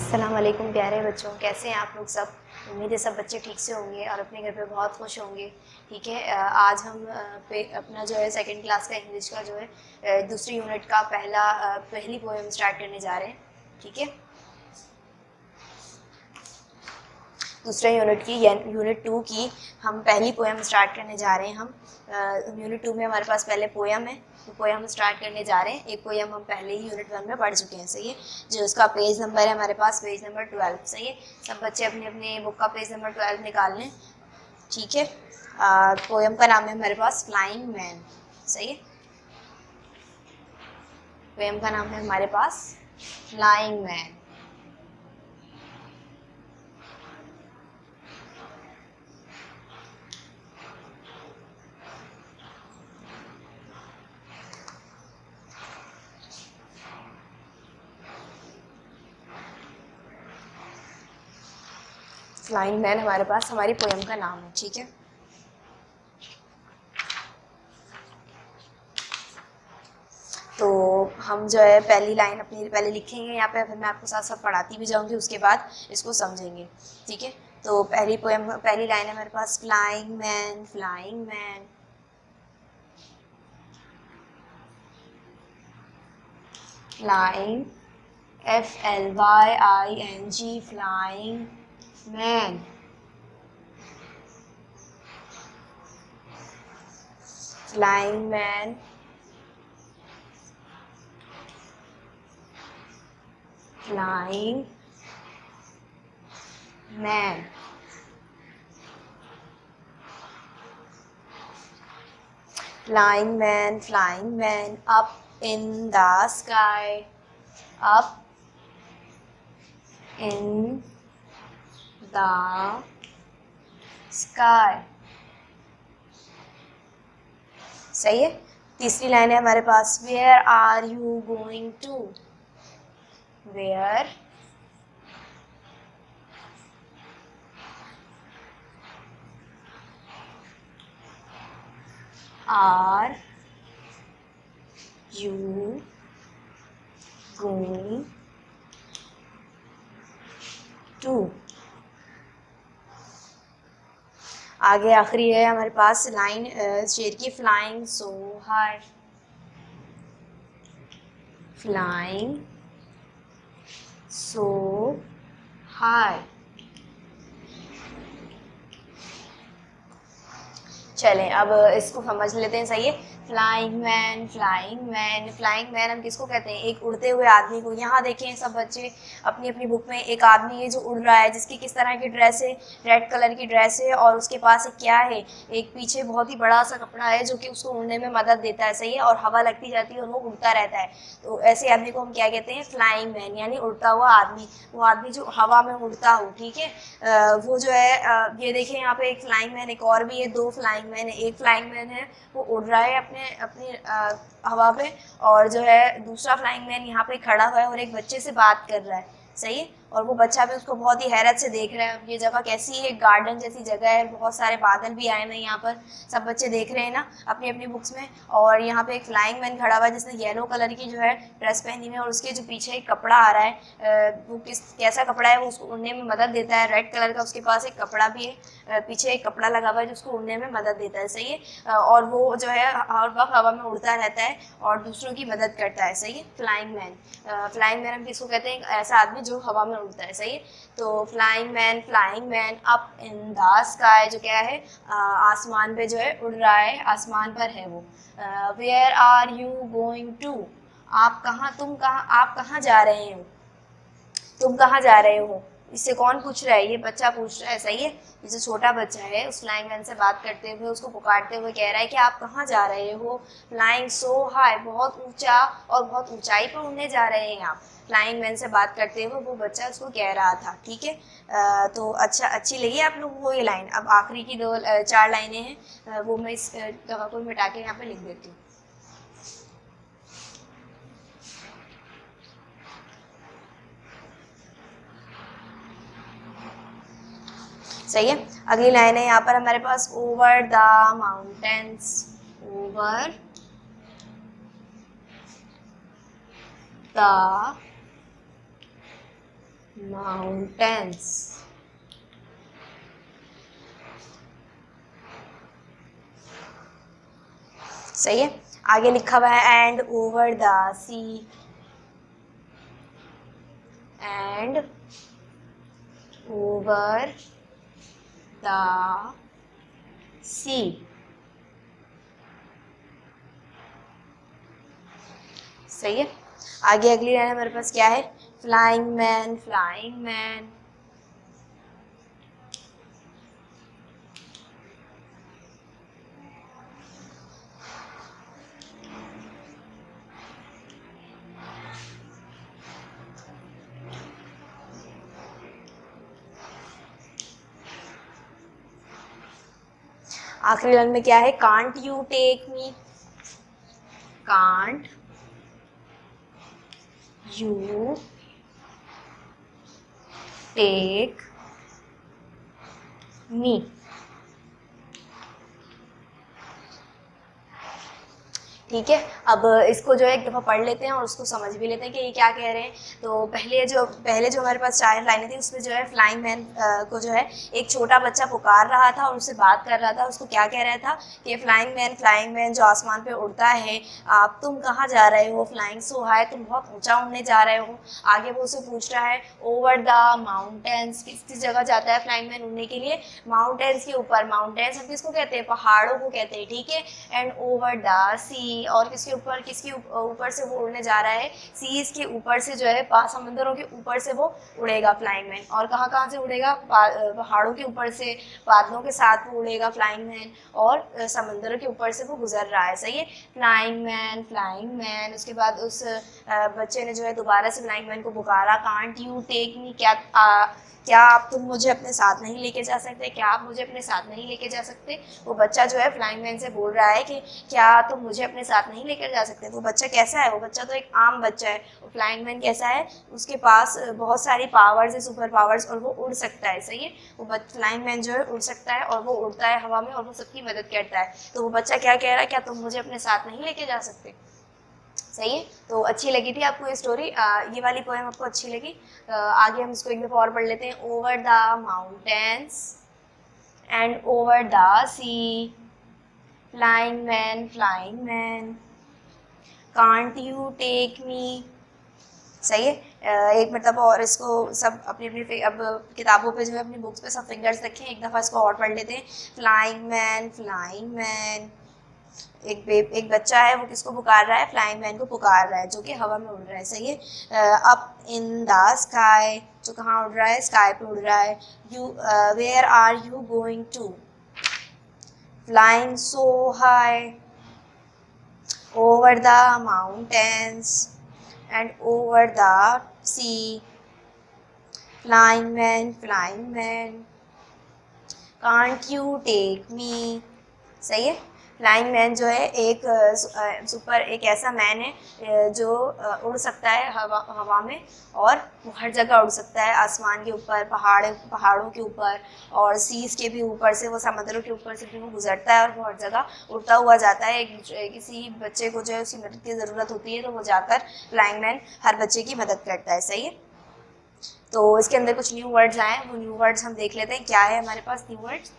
अस्सलाम वालेकुम प्यारे बच्चों, कैसे हैं आप लोग सब। उम्मीद है सब बच्चे ठीक से होंगे और अपने घर पे बहुत खुश होंगे। ठीक है, आज हम अपना जो है सेकंड क्लास का इंग्लिश का जो है दूसरी यूनिट का पहली पोएम स्टार्ट करने जा रहे हैं। ठीक है, दूसरे यूनिट 2 की हम पहली पोएम स्टार्ट करने जा रहे हैं। हम यूनिट 2 में हमारे पास पहले पोएम है, तो पोएम स्टार्ट करने जा रहे हैं। एक पोएम हम पहले ही यूनिट 1 में पढ़ चुके हैं, सही है, जो उसका पेज नंबर है हमारे पास पेज नंबर 12। सही है, सब बच्चे अपने अपने बुक का पेज नंबर 12 निकाल लें। ठीक है, पोएम का नाम है हमारे पास फ्लाइंग मैन। सही है, पोएम का नाम है हमारे पास फ्लाइंग मैन। फ्लाइंग मैन हमारे पास हमारी पोएम का नाम है। ठीक है, तो हम जो है पहली लाइन अपनी पहले लिखेंगे यहाँ पे, फिर मैं आपको साथ साथ पढ़ाती भी जाऊंगी, उसके बाद इसको समझेंगे। ठीक है, तो पहली लाइन है हमारे पास flying man flying man. Flying FLYING flying man. Flying man flying man. Flying man up in the sky, up in the sky। सही है, तीसरी लाइन है हमारे पास Where are you going to? Where are you going to? आगे आखिरी है हमारे पास line शेर की flying so high. Flying so high. चलें अब इसको समझ लेते हैं। सही है, flying man flying man. Flying man हम किसको कहते हैं? एक उड़ते हुए आदमी को। यहाँ देखें सब बच्चे अपनी अपनी बुक में, एक आदमी है जो उड़ रहा है, जिसकी किस तरह की ड्रेस है? रेड कलर की ड्रेस है, और उसके पास एक क्या है? एक पीछे बहुत ही बड़ा सा कपड़ा है जो कि उसको उड़ने में मदद देता है। सही है, और हवा लगती जाती है और वो उड़ता रहता है। तो ऐसे आदमी को हम क्या कहते हैं? फ्लाइंग मैन, यानी उड़ता हुआ आदमी। वो आदमी जो हवा में उड़ता हो। ठीक है, वो जो है ये देखें यहाँ पे एक फ्लाइंग मैन, एक और भी है, दो फ्लाइंग मैन है। एक फ्लाइंग मैन है वो उड़ रहा है अपने अपनी हवा पे, और जो है दूसरा फ्लाइंग मैन यहाँ पे खड़ा हुआ है और एक बच्चे से बात कर रहा है। सही है, और वो बच्चा भी उसको बहुत ही हैरत से देख रहा है। ये जगह कैसी है? गार्डन जैसी जगह है, बहुत सारे बादल भी आए हैं यहाँ पर, सब बच्चे देख रहे हैं ना अपनी अपनी बुक्स में। और यहाँ पे एक फ्लाइंग मैन खड़ा हुआ है जिसने येलो कलर की जो है ड्रेस पहनी हुई है, और उसके जो पीछे एक कपड़ा आ रहा है, वो कैसा कपड़ा है? वो उसको उड़ने में मदद देता है, रेड कलर का उसके पास एक कपड़ा भी है, पीछे एक कपड़ा लगा हुआ है जो उसको उड़ने में मदद देता है। सही है, और वो जो है हर वक्त हवा में उड़ता रहता है और दूसरों की मदद करता है। सही है, फ्लाइंग मैन। फ्लाइंग मैन हम किसको कहते हैं? ऐसा आदमी जो हवा में उड़ता है। सही है, तो flying man up in the sky, जो क्या है? आसमान पे जो है उड़ रहा है, आसमान पर है वो। Where are you going to? आप कहाँ जा रहे हो? तुम कहाँ जा रहे हो? इससे कौन पूछ रहा है? ये बच्चा पूछ रहा है। सही है, ये जो छोटा बच्चा है उस फ्लाइंग मैन से बात करते हुए, उसको पुकारते हुए कह रहा है कि आप कहाँ जा रहे हो? फ्लाइंग सो हाई, बहुत ऊंचा और बहुत ऊंचाई पर उड़ने जा रहे हैं आप। फ्लाइंग मैन से बात करते हुए वो बच्चा उसको कह रहा था। ठीक है, तो अच्छी लगी आप लोगों को ये लाइन? अब आखिरी की चार लाइनें हैं, वो मैं इस जगह को मिटा के यहाँ पे लिख देती हूँ। सही है, अगली लाइन है यहाँ पर हमारे पास over the mountains. Over the mountains. सही है। आगे लिखा हुआ है and over the sea, and over the sea. सही है। आगे अगली लाइन हमारे पास क्या है, फ्लाइंग मैन, फ्लाइंग मैन। आखिरी लाइन में क्या है, can't you take me, can't you take me. ठीक है। अब इसको जो है एक दफ़ा पढ़ लेते हैं और उसको समझ भी लेते हैं कि ये क्या कह रहे हैं। तो पहले जो हमारे पास 4 लाइनें थी उसमें जो है फ्लाइंग मैन को जो है एक छोटा बच्चा पुकार रहा था और उससे बात कर रहा था। उसको क्या कह रहा था कि फ्लाइंग मैन जो आसमान पे उड़ता है, आप तुम कहाँ जा रहे हो, फ्लाइंग सो हाई, तुम बहुत ऊंचा उड़ने जा रहे हो। आगे वो उससे पूछ रहा है ओवर द माउंटेन्स, किस जगह जाता है फ्लाइंग मैन उड़ने के लिए, माउंटेन्स के ऊपर। माउंटेन्स हम किसको कहते हैं, पहाड़ों को कहते हैं। ठीक है। एंड ओवर द सी, और किसके ऊपर से वो उड़ने जा रहा है, सीज के ऊपर से जो है, समंदरों के ऊपर से वो उड़ेगा फ्लाइंग मैन। और कहाँ से उड़ेगा, पहाड़ों के ऊपर से, बादलों के साथ वो उड़ेगा फ्लाइंग मैन, और समंदरों के ऊपर से वो गुजर रहा है। सही है। Flying man, flying man. उसके बाद उस बच्चे ने जो है दोबारा से फ्लाइंग मैन को पुकारा, कांट यू टेक मी, क्या आप तुम मुझे अपने साथ नहीं लेके जा सकते, क्या आप मुझे अपने साथ नहीं लेके जा सकते। वो बच्चा जो है फ्लाइंग मैन से बोल रहा है कि क्या तुम मुझे अपने साथ नहीं लेकर जा सकते। वो बच्चा कैसा है, वो बच्चा तो एक आम बच्चा है। और फ्लाइंग मैन कैसा है, उसके पास बहुत सारी पावर्स है, सुपर पावर्स, और वो उड़ सकता है। सही है। वो फ्लाइंग मैन जो है उड़ सकता है, और वो उड़ता है हवा में, और वो सबकी मदद करता है। तो वो बच्चा क्या कह रहा है, क्या तुम मुझे अपने साथ नहीं लेके जा सकते। सही है। तो अच्छी लगी थी आपको ये स्टोरी, ये वाली पोएम आपको अच्छी लगी। आगे हम इसको एक दफ़ा और पढ़ लेते हैं। Over the mountains and over the sea, flying man, can't you take me. सही है। एक मतलब और इसको सब अपनी अपनी अब किताबों पे जो है, अपनी बुक्स पे सब फिंगर्स रखें। एक दफ़ा इसको और पढ़ लेते हैं। Flying man. एक बच्चा है, वो किसको पुकार रहा है, फ्लाइंग मैन को पुकार रहा है, जो कि हवा में उड़ रहा है। सही है। अप इन द स्काई, जो कहाँ उड़ रहा है, स्काई पे उड़ रहा है। You where are you going to, flying so high, over the mountains and over the sea, flying man, can't you take me. सही है। फ्लाइंग मैन जो है एक ऐसा मैन है जो उड़ सकता है हवा में, और वो हर जगह उड़ सकता है, आसमान के ऊपर, पहाड़ों के ऊपर, और सीज के भी ऊपर से, वो समुद्रों के ऊपर से भी वो गुजरता है, और वो हर जगह उड़ता हुआ जाता है। किसी बच्चे को जो है उसकी मदद की ज़रूरत होती है, तो वो जाकर फ्लाइंग मैन हर बच्चे की मदद करता है। सही है। तो इसके अंदर कुछ न्यू वर्ड्स आए हैं, वो न्यू वर्ड्स हम देख लेते हैं। क्या है हमारे पास न्यू वर्ड्स।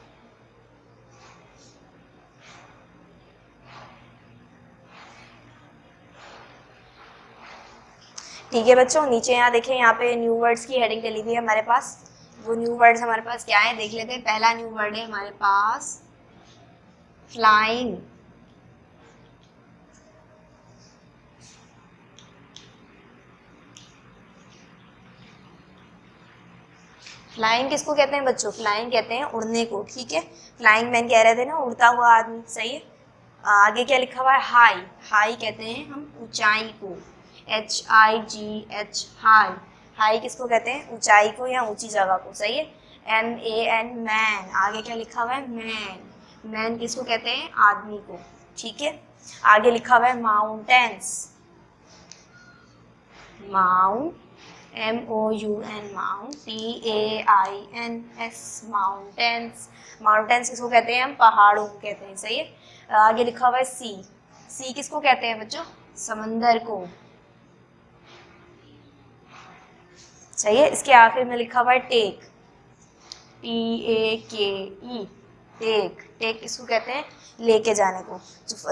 ठीक है बच्चों, नीचे यहाँ देखें, यहाँ पे न्यू वर्ड्स की हेडिंग डली हुई है हमारे पास। वो न्यू वर्ड्स हमारे पास क्या है देख लेते हैं। पहला न्यू वर्ड है हमारे पास फ्लाइंग। फ्लाइंग किसको कहते हैं बच्चों, फ्लाइंग कहते हैं उड़ने को। ठीक है। फ्लाइंग मैन कह रहे थे ना, उड़ता हुआ आदमी। सही है। आगे क्या लिखा हुआ है, हाई। हाई कहते हैं हम ऊंचाई को, HIGH, हाई। हाई किसको कहते हैं, ऊंचाई को या ऊंची जगह को। सही है। MAN, man. आगे क्या लिखा हुआ है, मैन। मैन किसको कहते हैं, आदमी को। ठीक है। आगे लिखा हुआ है mountains. Mount, MOUN, mount, TAINS, mountains. Mountains किसको कहते हैं, हम पहाड़ों को कहते हैं। सही है। आगे लिखा हुआ है सी। सी किसको कहते हैं बच्चों, समंदर को। सही है। इसके आखिर में लिखा हुआ है टेक, TAKE, टेक। टेक किसको कहते हैं? लेके जाने को।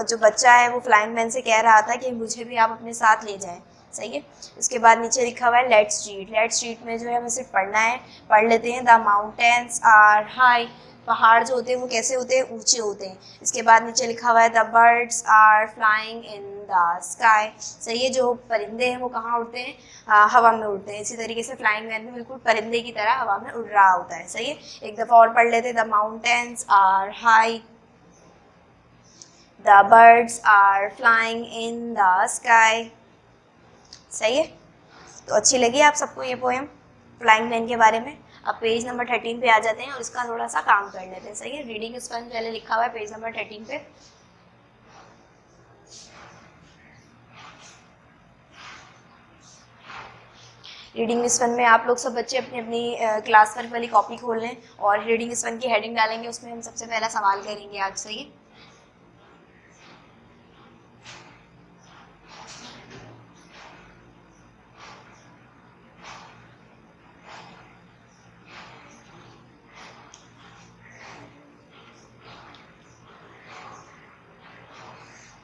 जो बच्चा है वो फ्लाइंग मैन से कह रहा था कि मुझे भी आप अपने साथ ले जाएं। सही है। उसके बाद नीचे लिखा हुआ है लेट्स रीड। लेट्स रीड में जो है हमें सिर्फ पढ़ना है, पढ़ लेते हैं। द माउंटेन्स आर हाई, पहाड़ जो होते हैं वो कैसे होते हैं? ऊंचे होते हैं। इसके बाद नीचे लिखा हुआ है the birds are flying in the sky. सही है। जो परिंदे हैं वो कहाँ उड़ते हैं? हवा में उड़ते हैं। इसी तरीके से फ्लाइंग मैन भी बिल्कुल परिंदे की तरह हवा में उड़ रहा होता है। सही है। एक दफ़ा और पढ़ लेते हैं। The mountains are high, the birds are flying in the sky. सही है। तो अच्छी लगी आप सबको ये पोएम फ्लाइंग मैन के बारे में? अब पेज नंबर 13 पे आ जाते हैं और इसका थोड़ा सा काम कर लेते हैं। सही है। रीडिंग स्पंज पहले लिखा हुआ है पेज नंबर 13 पे। रीडिंग स्पंज में आप लोग सब बच्चे अपनी अपनी क्लास वर्क वाली कॉपी खोल लें और रीडिंग स्पंज की हेडिंग डालेंगे, उसमें हम सबसे पहला सवाल करेंगे आज। सही है।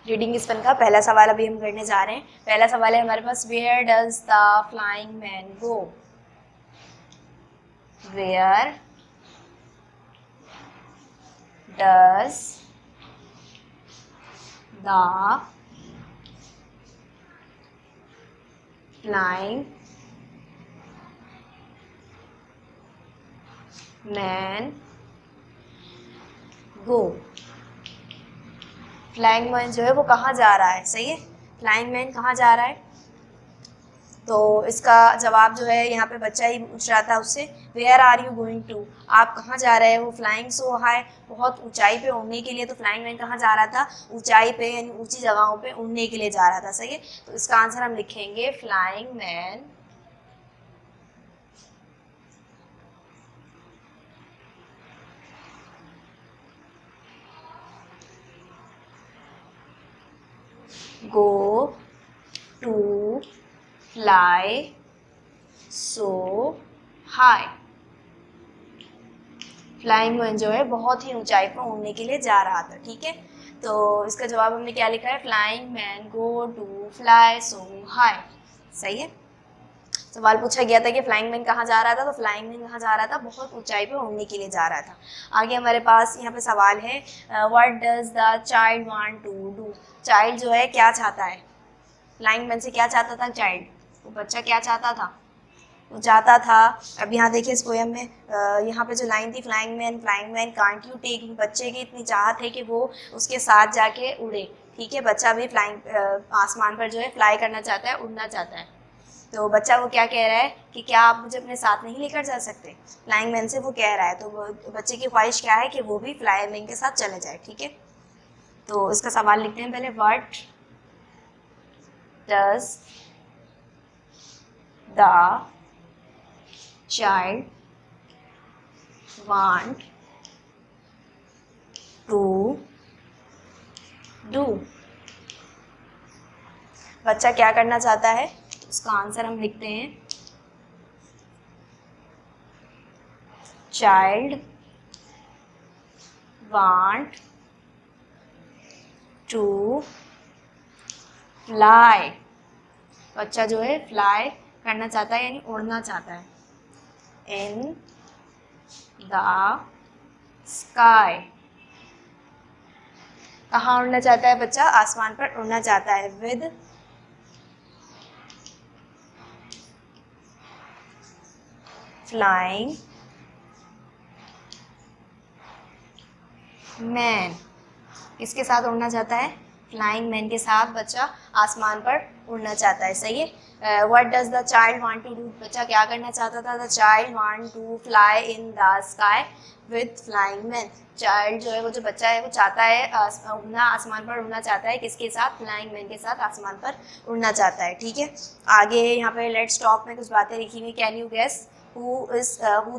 रीडिंग स्पन का पहला सवाल अभी हम करने जा रहे हैं। पहला सवाल है हमारे पास, where does the flying man go? Where does the flying man go? Flying man जो है वो कहाँ जा रहा है? सही है। फ्लाइंग मैन कहाँ जा रहा है? तो इसका जवाब जो है यहाँ पे बच्चा ही पूछ रहा था उससे, where are you going to? आप कहाँ जा रहे हो? फ्लाइंग सो हाई, बहुत ऊंचाई पे उड़ने के लिए। तो फ्लाइंग मैन कहाँ जा रहा था? ऊंचाई पे, यानी ऊंची जगहों पे उड़ने के लिए जा रहा था। सही है। तो इसका आंसर हम लिखेंगे flying man go to fly so high। Flying man जो है बहुत ही ऊंचाई पर उड़ने के लिए जा रहा था। ठीक है। तो इसका जवाब हमने क्या लिखा है? Flying man go to fly so high. सही है। सवाल पूछा गया था कि फ्लाइंग मैन कहाँ जा रहा था, तो फ्लाइंग मैन कहाँ जा रहा था? बहुत ऊंचाई पे उड़ने के लिए जा रहा था। आगे हमारे पास यहाँ पे सवाल है, what does the child want to do? Child जो है क्या चाहता है? फ्लाइंग मैन से क्या चाहता था चाइल्ड? वो बच्चा क्या चाहता था? वो चाहता था, अब यहाँ देखिए इस पोएम में यहाँ पे जो लाइन थी, flying man can't you take, बच्चे की इतनी चाहत है कि वो उसके साथ जाके उड़े। ठीक है। बच्चा भी फ्लाइंग आसमान पर जो है फ्लाई करना चाहता है, उड़ना चाहता है। तो बच्चा वो क्या कह रहा है कि क्या आप मुझे अपने साथ नहीं लेकर जा सकते? फ्लाइंग मैन से वो कह रहा है। तो बच्चे की ख्वाहिश क्या है कि वो भी फ्लाइंग मैन के साथ चले जाए। ठीक है। तो इसका सवाल लिखते हैं पहले, what does the child want to do? बच्चा क्या करना चाहता है? उसका आंसर हम लिखते हैं, चाइल्ड वांट टू फ्लाई। बच्चा जो है फ्लाई करना चाहता है, यानी उड़ना चाहता है। इन द स्काई। कहाँ उड़ना चाहता है बच्चा? आसमान पर उड़ना चाहता है। With flying man. किसके साथ उड़ना चाहता है? फ्लाइंग मैन के साथ बच्चा आसमान पर उड़ना चाहता है। सही है। What does the child want to do? बच्चा क्या करना चाहता था? The child want to fly in the sky with flying man. Child जो है वो जो बच्चा है वो चाहता है उड़ना, आसमान पर उड़ना चाहता है। किसके साथ? फ्लाइंग मैन के साथ आसमान पर उड़ना चाहता है। ठीक है। आगे यहाँ पे लेट्स टॉक में कुछ बातें लिखी हुई, can you guess? Who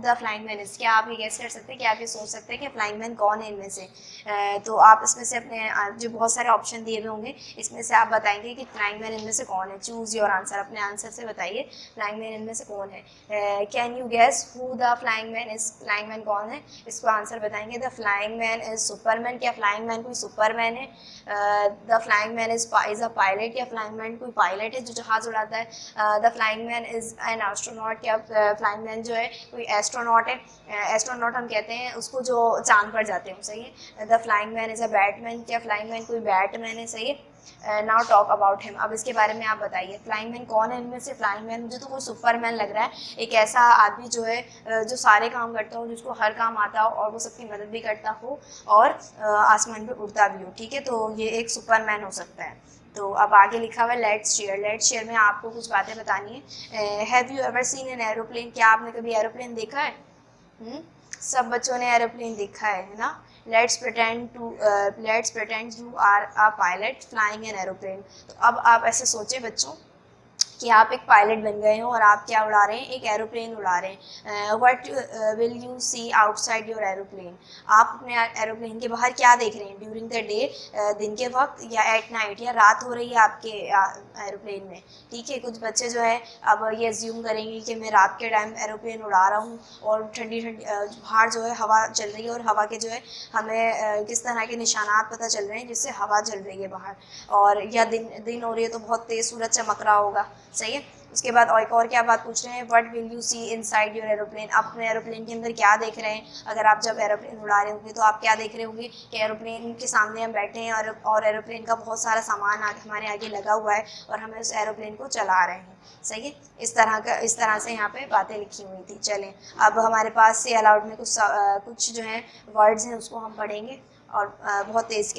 the flying man is. क्या आप ये गेस कर सकते हैं, क्या आप ये सोच सकते हैं कि फ्लाइंग मैन कौन है इनमें से? तो आप इसमें से अपने जो बहुत सारे ऑप्शन दिए हुए होंगे इसमें से आप बताएंगे कि फ्लाइंग मैन इनमें से कौन है। चूज़ योर आंसर, अपने आंसर से बताइए फ्लाइंग मैन इनमें से कौन है। Can you guess who the flying man is? Flying man कौन है, इसको आंसर बताएंगे। The flying man is superman. क्या फ्लाइंग मैन कोई सुपरमैन है? The flying man is a pilot. क्या फ्लाइंग मैन कोई पायलट है जो जहाज उड़ाता है? The flying man is an astronaut. क्या फ्लाइंग मैन जो है कोई एस्ट्रोनॉट है? एस्ट्रोनॉट हम कहते हैं उसको जो चांद पर जाते हैं, सही है। The flying man is a Batman. क्या फ्लाइंग मैन कोई बैटमैन है? सही है। Now talk about him. अब इसके बारे में आप बताइए फ्लाइंग मैन कौन है इनमें से? फ्लाइंग मैन मुझे तो कोई सुपरमैन लग रहा है, एक ऐसा आदमी जो है जो सारे काम करता हो, जिसको हर काम आता हो और वो सबकी मदद भी करता हो और आसमान पे उड़ता भी हो, ठीक है। तो ये एक सुपरमैन हो सकता है। तो अब आगे लिखा हुआ है लेट्स शेयर। लेट्स शेयर में आपको कुछ बातें बतानी है। Have you ever seen an aeroplane? क्या आपने कभी एरोप्लेन देखा है? सब बच्चों ने एरोप्लेन देखा है ना। Let's pretend you are a pilot flying an aeroplane. तो अब आप ऐसे सोचें बच्चों कि आप एक पायलट बन गए हो और आप क्या उड़ा रहे हैं? एक एरोप्लेन उड़ा रहे हैं। What will you see outside your aeroplane? आप अपने एरोप्लेन के बाहर क्या देख रहे हैं? ड्यूरिंग द डे, दिन के वक्त, या एट नाइट, या रात हो रही है आपके एरोप्लेन में, ठीक है। कुछ बच्चे जो है अब ये एज्यूम करेंगे कि मैं रात के टाइम एरोप्लेन उड़ा रहा हूँ और ठंडी ठंडी बाहर जो है हवा चल रही है और हवा के जो है हमें किस तरह के निशानात पता चल रहे हैं जिससे हवा चल रही है बाहर, और या दिन हो रही है तो बहुत तेज़ सूरज चमक रहा होगा, सही है। उसके बाद और क्या बात पूछ रहे हैं? What will you see inside your aeroplane? आप अपने एरोप्लेन के अंदर क्या देख रहे हैं? अगर आप जब एरोप्लेन उड़ा रहे होंगे तो आप क्या देख रहे होंगे कि एरोप्लेन के सामने हम बैठे हैं और एरोप्लेन का बहुत सारा सामान हमारे आगे लगा हुआ है और हमें उस एरोप्लेन को चला रहे हैं, सही है। इस तरह से यहाँ पे बातें लिखी हुई थी। चलें अब हमारे पास से अलाउड में कुछ जो है वर्ड्स हैं उसको हम पढ़ेंगे और बहुत तेज़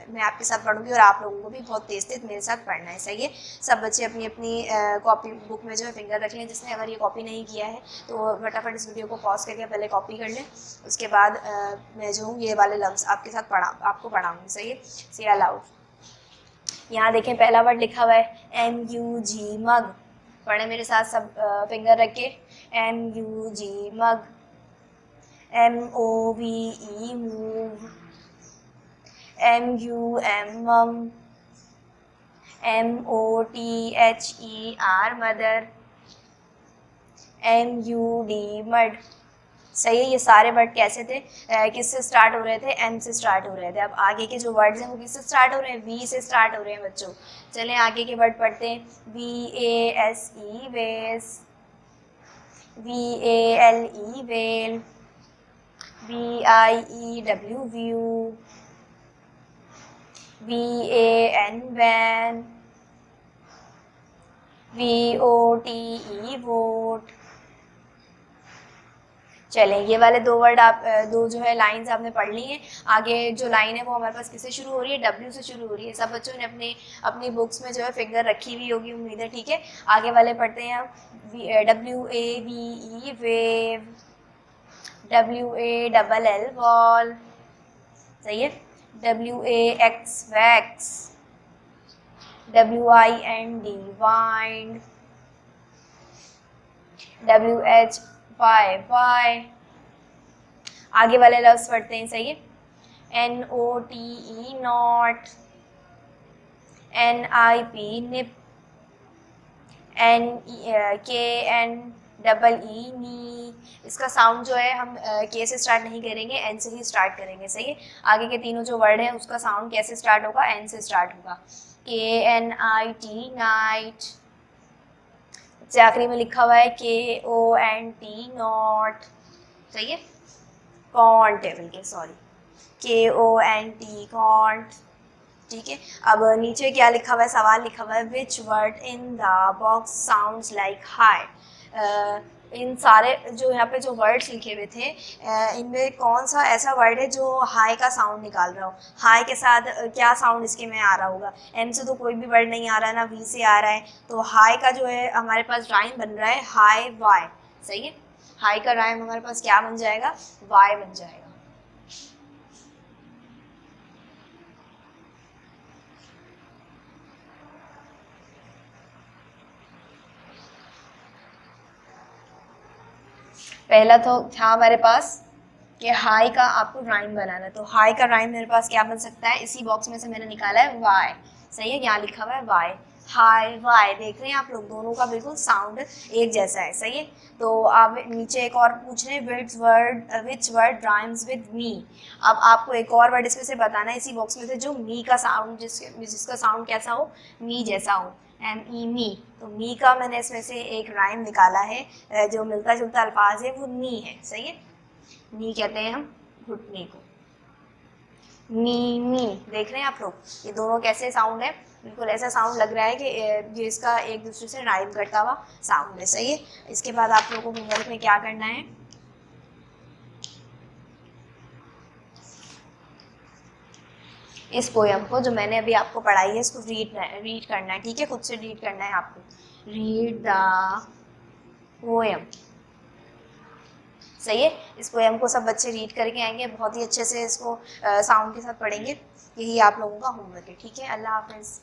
मैं आपके साथ पढ़ूंगी और आप लोगों को भी बहुत तेज़ मेरे साथ पढ़ना है, सही है। सब बच्चे अपनी अपनी कॉपी बुक में जो है फिंगर रख लें। जिसने अगर ये कॉपी नहीं किया है तो फटाफट इस वीडियो को पॉज करके पहले कॉपी कर लें। उसके बाद मैं जो हूँ ये वाले लफ्ज़ आपके साथ आपको पढ़ाऊँगी, सही है। सी अलाउड। यहाँ देखें पहला वर्ड लिखा हुआ है MUG मग। पढ़े मेरे साथ सब फिंगर रख के। MUG मग। MOVE move। MUM mum। MOTHER mother। MUD mud। सही है। ये सारे वर्ड कैसे थे, किससे स्टार्ट हो रहे थे? M से स्टार्ट हो रहे थे। अब आगे के जो वर्ड्स हैं वो किससे स्टार्ट हो रहे हैं? V से स्टार्ट हो रहे हैं बच्चों। चलें आगे के वर्ड पढ़ते हैं। VASE vase. VALE vale. VIEW view. VAN van. VOTE vote. चलें ये वाले दो वर्ड आप दो जो है लाइंस आपने पढ़ ली हैं। आगे जो लाइन है वो हमारे पास किससे शुरू हो रही है? W से शुरू हो रही है। सब बच्चों ने अपनी बुक्स में जो है फिंगर रखी हुई होगी उम्मीद है, ठीक है। आगे वाले पढ़ते हैं हम। WAVE wave. WALL वॉल, सही है। WAX wax. WIND wind. WHY आगे वाले लफ्ज पढ़ते हैं, सही है। NOTE not. NIP nib. KNEE नी। इसका साउंड जो है हम के से स्टार्ट नहीं करेंगे, एन से ही स्टार्ट करेंगे, सही है। आगे के तीनों जो वर्ड हैं उसका साउंड कैसे स्टार्ट होगा? एन से स्टार्ट होगा। KNIT night. से आखिरी में लिखा हुआ है KONT नॉट, सही है। कॉन्ट है बल्कि, सॉरी, KONT कॉन्ट, ठीक है। अब नीचे क्या लिखा हुआ है? सवाल लिखा हुआ है which word in the box sounds like high. इन सारे जो यहाँ पे जो वर्ड्स लिखे हुए थे इनमें कौन सा ऐसा वर्ड है जो हाई का साउंड निकाल रहा हो? हाई के साथ क्या साउंड इसके में आ रहा होगा? एम से तो कोई भी वर्ड नहीं आ रहा है, ना वी से आ रहा है, तो हाई का जो है हमारे पास राइम बन रहा है हाई वाई, सही है। हाई का राइम हमारे पास क्या बन जाएगा? वाई बन जाएगा। पहला तो था हमारे पास कि हाई का आपको राइम बनाना है, तो हाई का राइम मेरे पास क्या बन सकता है, इसी बॉक्स में से मैंने निकाला है वाई, सही है, यहाँ लिखा हुआ है वाई, हाई वाई, देख रहे हैं आप लोग दोनों का बिल्कुल साउंड एक जैसा है, सही है। तो आप नीचे एक और पूछ रहे हैं which word rhymes with me. अब आपको एक और वर्ड इसमें से बताना है इसी बॉक्स में से जो मी का साउंड, जिसका साउंड कैसा हो, मी जैसा हो, ME मी। तो मी का मैंने इसमें से एक राइम निकाला है, जो मिलता जुलता अल्फाज है वो नी है, सही है, नी कहते हैं हम घुटने को, नी, देख रहे हैं आप लोग ये दोनों कैसे साउंड है, बिल्कुल ऐसा साउंड लग रहा है कि ये इसका एक दूसरे से राइम करता हुआ साउंड है, सही है। इसके बाद आप लोगों को होमवर्क में क्या करना है, इस पोयम को जो मैंने अभी आपको पढ़ाई है इसको रीड करना है, ठीक है, खुद से रीड करना है आपको, रीड द पोयम, सही है। इस पोयम को सब बच्चे रीड करके आएंगे, बहुत ही अच्छे से इसको साउंड के साथ पढ़ेंगे, यही आप लोगों का होमवर्क है, ठीक है। अल्लाह हाफिज़।